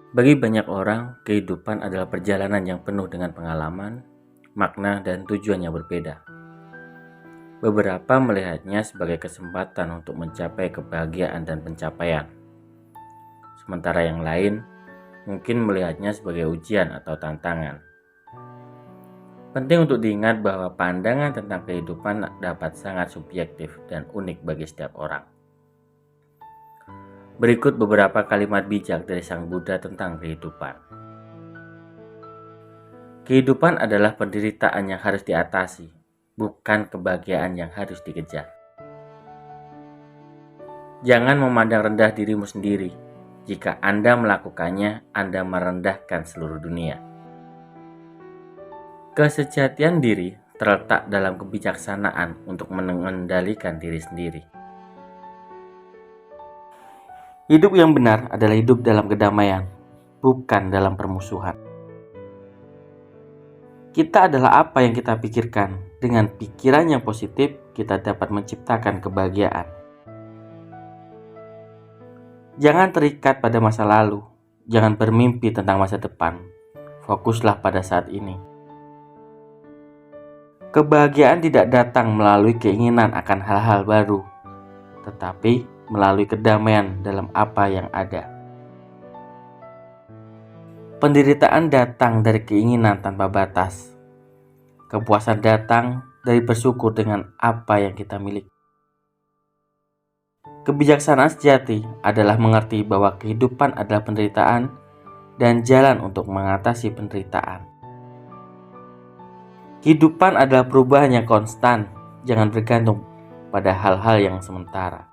Bagi banyak orang, kehidupan adalah perjalanan yang penuh dengan pengalaman, makna, dan tujuan yang berbeda. Beberapa melihatnya sebagai kesempatan untuk mencapai kebahagiaan dan pencapaian, sementara yang lain mungkin melihatnya sebagai ujian atau tantangan. Penting untuk diingat bahwa pandangan tentang kehidupan dapat sangat subjektif dan unik bagi setiap orang. Berikut beberapa kalimat bijak dari Sang Buddha tentang kehidupan. Kehidupan adalah penderitaan yang harus diatasi, bukan kebahagiaan yang harus dikejar. Jangan memandang rendah dirimu sendiri. Jika Anda melakukannya, Anda merendahkan seluruh dunia. Kesejatian diri terletak dalam kebijaksanaan untuk mengendalikan diri sendiri. Hidup yang benar adalah hidup dalam kedamaian, bukan dalam permusuhan. Kita adalah apa yang kita pikirkan. Dengan pikiran yang positif, kita dapat menciptakan kebahagiaan. Jangan terikat pada masa lalu. Jangan bermimpi tentang masa depan. Fokuslah pada saat ini. Kebahagiaan tidak datang melalui keinginan akan hal-hal baru, tetapi melalui kedamaian dalam apa yang ada. Penderitaan datang dari keinginan tanpa batas. Kepuasan datang dari bersyukur dengan apa yang kita miliki. Kebijaksanaan sejati adalah mengerti bahwa kehidupan adalah penderitaan dan jalan untuk mengatasi penderitaan. Kehidupan adalah perubahan yang konstan, jangan bergantung pada hal-hal yang sementara.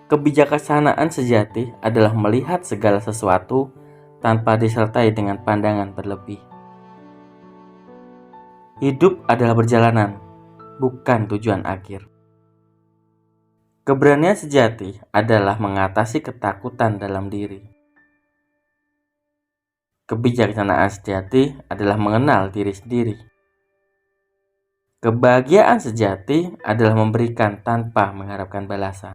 Kebijaksanaan sejati adalah melihat segala sesuatu tanpa disertai dengan pandangan berlebih. Hidup adalah perjalanan, bukan tujuan akhir. Keberanian sejati adalah mengatasi ketakutan dalam diri. Kebijaksanaan sejati adalah mengenal diri sendiri. Kebahagiaan sejati adalah memberikan tanpa mengharapkan balasan.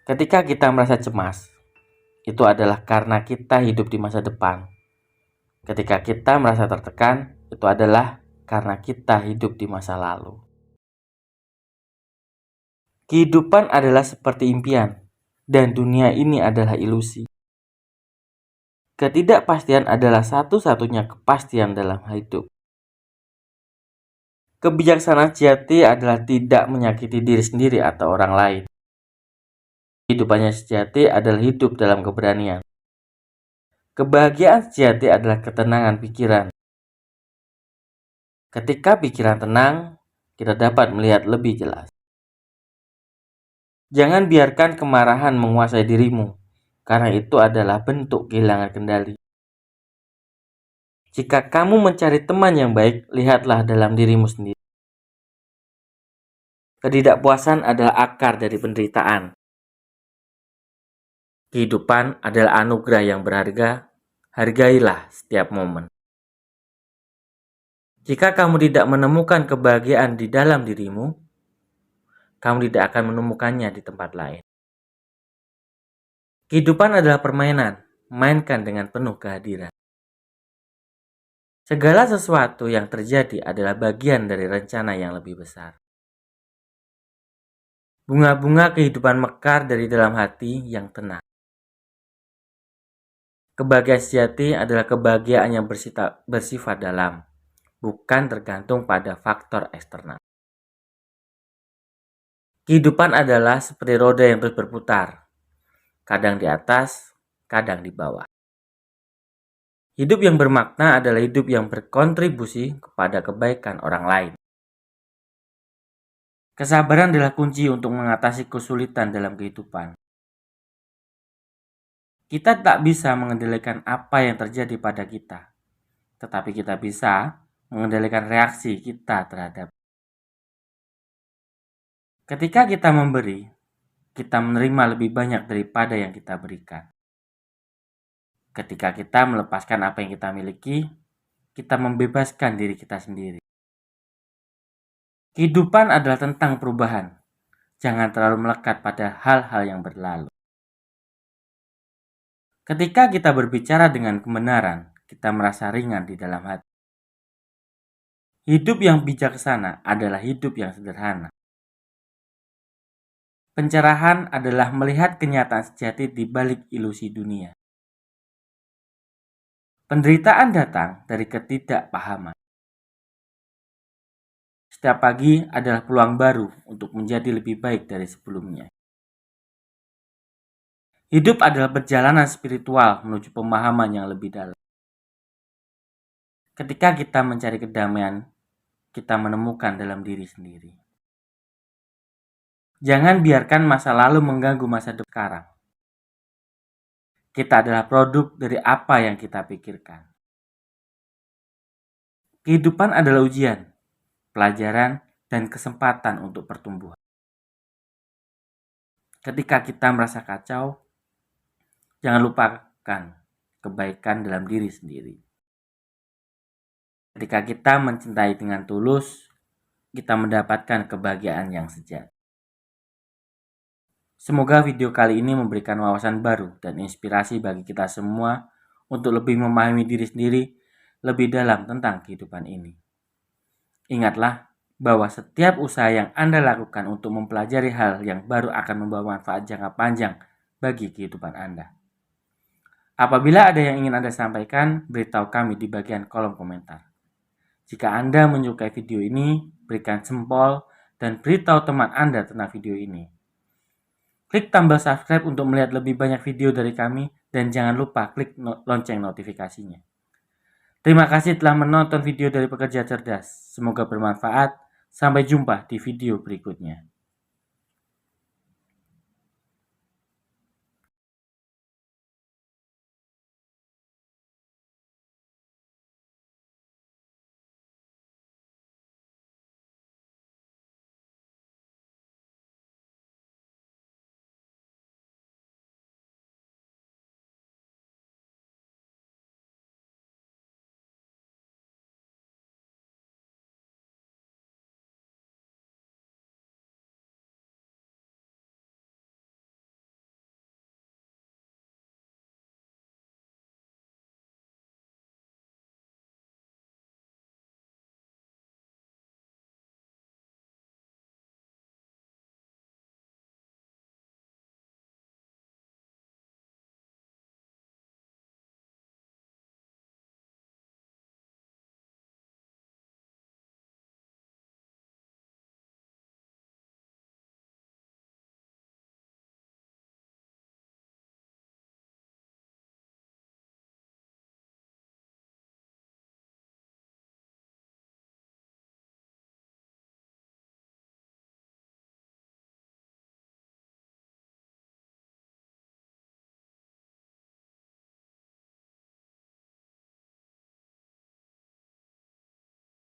Ketika kita merasa cemas, itu adalah karena kita hidup di masa depan. Ketika kita merasa tertekan, itu adalah karena kita hidup di masa lalu. Kehidupan adalah seperti impian, dan dunia ini adalah ilusi. Ketidakpastian adalah satu-satunya kepastian dalam hidup. Kebijaksanaan sejati adalah tidak menyakiti diri sendiri atau orang lain. Kehidupannya sejati adalah hidup dalam keberanian. Kebahagiaan sejati adalah ketenangan pikiran. Ketika pikiran tenang, kita dapat melihat lebih jelas. Jangan biarkan kemarahan menguasai dirimu, karena itu adalah bentuk kehilangan kendali. Jika kamu mencari teman yang baik, lihatlah dalam dirimu sendiri. Ketidakpuasan adalah akar dari penderitaan. Kehidupan adalah anugerah yang berharga, hargailah setiap momen. Jika kamu tidak menemukan kebahagiaan di dalam dirimu, kamu tidak akan menemukannya di tempat lain. Kehidupan adalah permainan, mainkan dengan penuh kehadiran. Segala sesuatu yang terjadi adalah bagian dari rencana yang lebih besar. Bunga-bunga kehidupan mekar dari dalam hati yang tenang. Kebahagiaan sejati adalah kebahagiaan yang bersifat dalam, bukan tergantung pada faktor eksternal. Kehidupan adalah seperti roda yang terus berputar, kadang di atas, kadang di bawah. Hidup yang bermakna adalah hidup yang berkontribusi kepada kebaikan orang lain. Kesabaran adalah kunci untuk mengatasi kesulitan dalam kehidupan. Kita tak bisa mengendalikan apa yang terjadi pada kita, tetapi kita bisa mengendalikan reaksi kita terhadap. Ketika kita memberi, kita menerima lebih banyak daripada yang kita berikan. Ketika kita melepaskan apa yang kita miliki, kita membebaskan diri kita sendiri. Kehidupan adalah tentang perubahan. Jangan terlalu melekat pada hal-hal yang berlalu. Ketika kita berbicara dengan kebenaran, kita merasa ringan di dalam hati. Hidup yang bijaksana adalah hidup yang sederhana. Pencerahan adalah melihat kenyataan sejati di balik ilusi dunia. Penderitaan datang dari ketidakpahaman. Setiap pagi adalah peluang baru untuk menjadi lebih baik dari sebelumnya. Hidup adalah perjalanan spiritual menuju pemahaman yang lebih dalam. Ketika kita mencari kedamaian, kita menemukan dalam diri sendiri. Jangan biarkan masa lalu mengganggu masa depan sekarang. Kita adalah produk dari apa yang kita pikirkan. Kehidupan adalah ujian, pelajaran, dan kesempatan untuk pertumbuhan. Ketika kita merasa kacau, jangan lupakan kebaikan dalam diri sendiri. Ketika kita mencintai dengan tulus, kita mendapatkan kebahagiaan yang sejati. Semoga video kali ini memberikan wawasan baru dan inspirasi bagi kita semua untuk lebih memahami diri sendiri lebih dalam tentang kehidupan ini. Ingatlah bahwa setiap usaha yang Anda lakukan untuk mempelajari hal yang baru akan membawa manfaat jangka panjang bagi kehidupan Anda. Apabila ada yang ingin Anda sampaikan, beritahu kami di bagian kolom komentar. Jika Anda menyukai video ini, berikan jempol dan beritahu teman Anda tentang video ini. Klik tombol subscribe untuk melihat lebih banyak video dari kami dan jangan lupa klik lonceng notifikasinya. Terima kasih telah menonton video dari Pekerja Cerdas. Semoga bermanfaat. Sampai jumpa di video berikutnya.